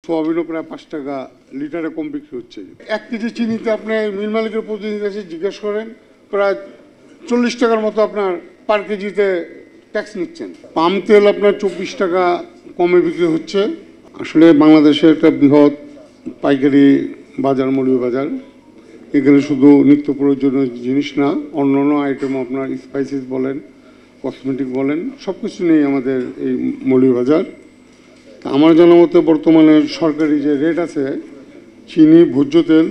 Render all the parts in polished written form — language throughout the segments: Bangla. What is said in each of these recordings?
সোয়াবিনও প্রায় 5 টাকা লিটারে কম বিক্রি হচ্ছে। 1 কেজি চিনিতে আপনি মিল মালিকের প্রতিনিধির কাছে জিজ্ঞেস করেন, প্রায় 40 টাকার মতো আপনার পার কেজিতে ট্যাক্স নিচ্ছেন। পাম তেল আপনার 24 টাকা কমে বিক্রি হচ্ছে। আসলে বাংলাদেশের একটা বৃহৎ পাইকারি বাজার, মৌলভী বাজার। এখানে শুধু নিত্য প্রয়োজনীয় জিনিস না, অন্য অন্য আইটেম আপনার স্পাইসেস বলেন, কসমেটিক বলেন, সব কিছু নেই আমাদের এই মৌলভী বাজার। আমার জানা মতে বর্তমানে সরকারি যে রেট আছে, চিনি, ভোজ্য তেল,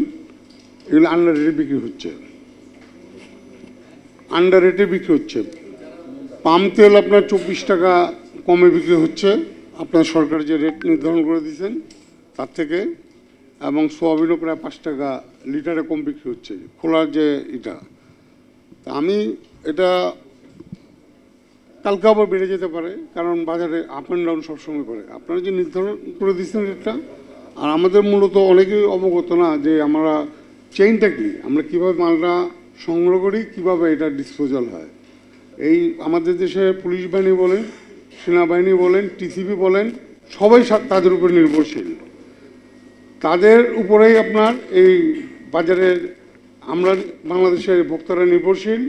এগুলো আন্ডার রেটে বিক্রি হচ্ছে, আন্ডার রেটে বিক্রি হচ্ছে। পাম তেল আপনার 24 টাকা কমে বিক্রি হচ্ছে, আপনার সরকার যে রেট নির্ধারণ করে দিয়েছেন তার থেকে। এবং সোয়াবিনও প্রায় 5 টাকা লিটারে কম বিক্রি হচ্ছে, খোলার যে এটা। তা আমি এটা কালকে আবার বেড়ে যেতে পারে, কারণ বাজারে আপ অ্যান্ড ডাউন সবসময় করে। আপনারা যে নির্ধারণ করে দিচ্ছেন রেটটা, আর আমাদের মূলত অনেকেই অবগত না যে আমরা চেইনটা কী, আমরা কীভাবে মালটা সংগ্রহ করি, কীভাবে এটা ডিসপোজাল হয়। এই আমাদের দেশে পুলিশ বাহিনী বলেন, সেনাবাহিনী বলেন, টিসিবি বলেন, সবাই তাদের উপর নির্ভরশীল। তাদের উপরেই আপনার এই বাজারের আমরা বাংলাদেশের ভোক্তারা নির্ভরশীল,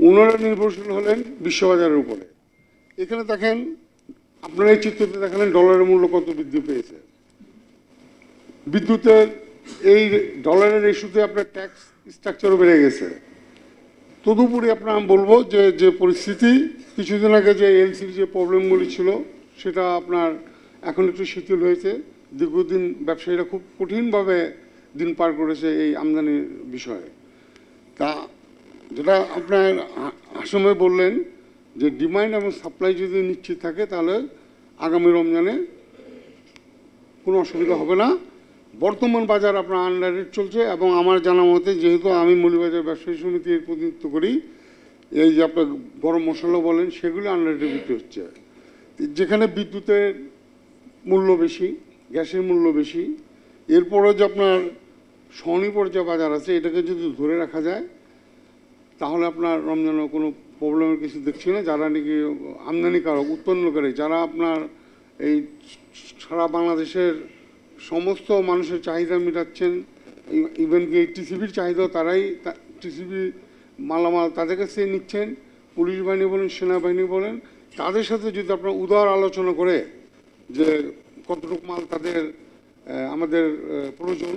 ওনারা নির্ভরশীল হলেন বিশ্ববাজারের উপরে। এখানে দেখেন, আপনারা এই চিত্রতে দেখালেন ডলারের মূল্য কত বৃদ্ধি পেয়েছে। বিদ্যুতের এই ডলারের ইস্যুতে আপনার ট্যাক্স স্ট্রাকচারও বেড়ে গেছে। তদুপরি আপনার আমি বলবো যে যে পরিস্থিতি কিছুদিন আগে যে এলসির যে প্রবলেমগুলি ছিল, সেটা আপনার এখন একটু শিথিল হয়েছে। দীর্ঘদিন ব্যবসায়ীরা খুব কঠিনভাবে দিন পার করেছে এই আমদানির বিষয়ে। তা যেটা আপনার আসময় বললেন যে ডিমান্ড এবং সাপ্লাই যদি নিশ্চিত থাকে, তাহলে আগামী রমজানে কোনো অসুবিধা হবে না। বর্তমান বাজার আপনার আন্ডার রেট চলছে, এবং আমার জানা মতে, যেহেতু আমি মৌলভীবাজার ব্যবসায়ী সমিতির প্রতিনিধিত্ব করি, এই যে আপনার গরম মশলা বলেন, সেগুলো আন্ডার রেটে বিক্রি হচ্ছে। যেখানে বিদ্যুতের মূল্য বেশি, গ্যাসের মূল্য বেশি, এরপরও যে আপনার স্বনির্ভর যে বাজার আছে, এটাকে যদি ধরে রাখা যায়, তাহলে আপনার রমজানের কোনো প্রবলেমের কিছু দেখছি না। যারা নাকি আমদানিকারক, উৎপন্নকারী, যারা আপনার এই সারা বাংলাদেশের সমস্ত মানুষের চাহিদা মেটাচ্ছেন, ইভেন কি টিসিবির চাহিদা, তারাই টিসিবি মালামাল তাদের কাছে নিচ্ছেন। পুলিশ বাহিনী বলেন, সেনাবাহিনী বলেন, তাদের সাথে যদি আপনার উদার আলোচনা করে যে কতটুকু মাল তাদের আমাদের প্রয়োজন,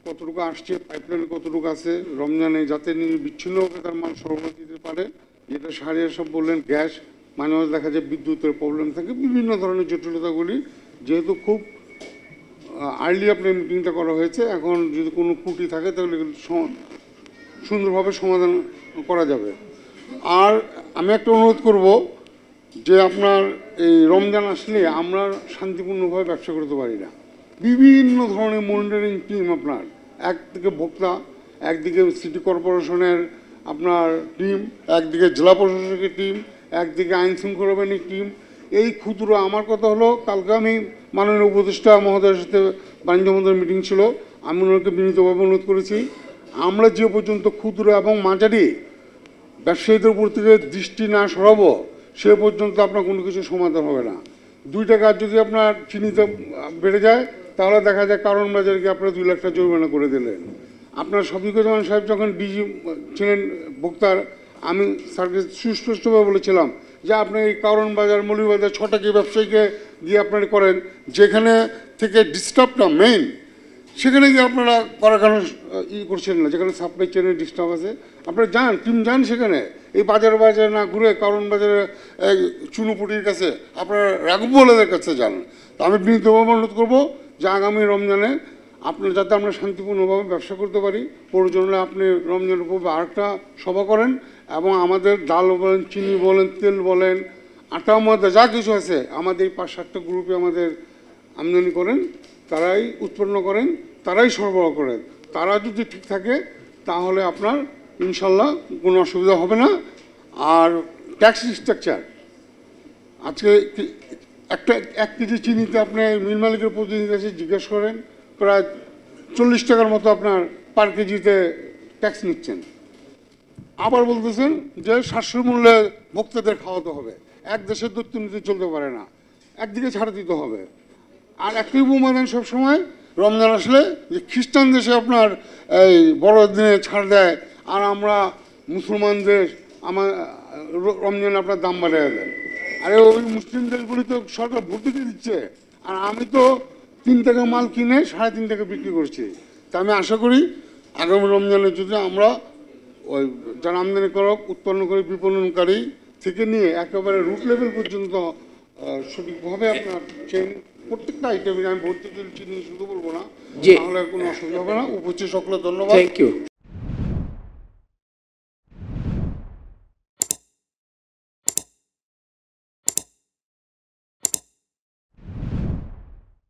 কতটুকু আসছে, পাইপলাইনে কতটুকু আছে, রমজানে যাতে বিচ্ছিন্নভাবে তার মাল সরবরাহ দিতে পারে। যেটা সারিয়া সব বললেন, গ্যাস, মাঝে মাঝে দেখা যায় বিদ্যুতের প্রবলেম থাকে, বিভিন্ন ধরনের জটিলতাগুলি। যেহেতু খুব আর্লি আপনার মিটিংটা করা হয়েছে, এখন যদি কোনো ত্রুটি থাকে তাহলে সুন্দরভাবে সমাধান করা যাবে। আর আমি একটা অনুরোধ করব যে আপনার এই রমজান আসলে আমরা শান্তিপূর্ণভাবে ব্যবসা করতে পারি না। বিভিন্ন ধরনের মনিটরিং টিম আপনার, একদিকে ভোক্তা, একদিকে সিটি কর্পোরেশনের আপনার টিম, একদিকে জেলা প্রশাসকের টিম, একদিকে আইন শৃঙ্খলা বাহিনীর টিম। এই ক্ষুদ্র, আমার কথা হলো, কালকে আমি মাননীয় উপদেষ্টা মহোদয়ের সাথে বাণিজ্য মন্ত্রণালয়ের মিটিং ছিল, আমি ওনাকে বিনীতভাবে অনুরোধ করেছি, আমরা যে পর্যন্ত ক্ষুদ্র এবং মাঝারি ব্যবসায়ীদের উপর থেকে দৃষ্টি না সরাবো, সে পর্যন্ত আপনার কোনো কিছু সমাধান হবে না। 2 টাকা যদি আপনার চিনিতে বেড়ে যায়, তাহলে দেখা যায় কারণ বাজারকে আপনারা 2 লাখ টাকা জরিমানা করে দিলেন। আপনার শফিকুজ্জামান সাহেব যখন ডিজি ছিলেন ভোক্তার, আমি স্যারকে সুস্পষ্টভাবে বলেছিলাম যে আপনি এই কারণ বাজার, মৌলভী বাজার 6টাকে ব্যবসায়ীকে দিয়ে আপনারা করেন, যেখানে থেকে ডিস্টার্বটা মেইন, সেখানে গিয়ে আপনারা করা কেন করছেন না, যেখানে সাপ্লাই চেনের ডিস্টার্ব আছে। আপনারা যান, টিম যান সেখানে, এই বাজারে বাজারে না ঘুরে কারণ বাজারে চুনুপুটির কাছে, আপনারা রাঘবওয়ালাদের কাছে যান। তা আমি বিনীতভাবে অনুরোধ করবো যে আগামী রমজানে আপনার যাতে আমরা শান্তিপূর্ণভাবে ব্যবসা করতে পারি। প্রয়োজন হলে আপনি রমজানের উপর আরেকটা সভা করেন, এবং আমাদের ডাল বলেন, চিনি বলেন, তেল বলেন, আটা, ময়দা, যা কিছু আছে, আমাদের এই 5-7টা গ্রুপে আমাদের আমদানি করেন, তারাই উৎপন্ন করেন, তারাই সরবরাহ করেন। তারা যদি ঠিক থাকে তাহলে আপনার ইনশাল্লাহ কোনো অসুবিধা হবে না। আর ট্যাক্স স্ট্রাকচার, আজকে 1 কেজি চিনিতে আপনি মিল মালিকের প্রতিনিধির কাছে জিজ্ঞেস করেন, প্রায় 40 টাকার মতো আপনার পার কেজিতে ট্যাক্স নিচ্ছেন। আবার বলতেছেন যে 700 মূল্যে ভোক্তাদের খাওয়াতে হবে। এক দেশের দৈত্যনীতি চলতে পারে না, একদিকে ছাড় দিতে হবে। আর একটাই উপমা দেন সবসময় রমজান আসলে যে খ্রিস্টান দেশে আপনার এই বড়দিনে ছাড় দেয়, আর আমরা মুসলমানদের আমার রমজানে আপনার দাম বাড়িয়ে দেন। আরে ওই মুসলিম দেশগুলি তো সরকার ভর্তি দিয়ে দিচ্ছে, আর আমি তো 3 টাকা মাল কিনে 3.5 টাকা বিক্রি করছি। তা আমি আশা করি আগামী রমজানে যদি আমরা ওই যারা আমদানি করক উৎপন্ন করে বিপণনকারী থেকে নিয়ে একেবারে রুট লেভেল পর্যন্ত সঠিকভাবে আপনার চেন প্রত্যেকটা আইটেমে আমি ভর্তি চিনি শুধু বলবো না, জি। তাহলে আর কোনো অসুবিধা হবে না। উপস্থিত সকলে ধন্যবাদ। Thank you.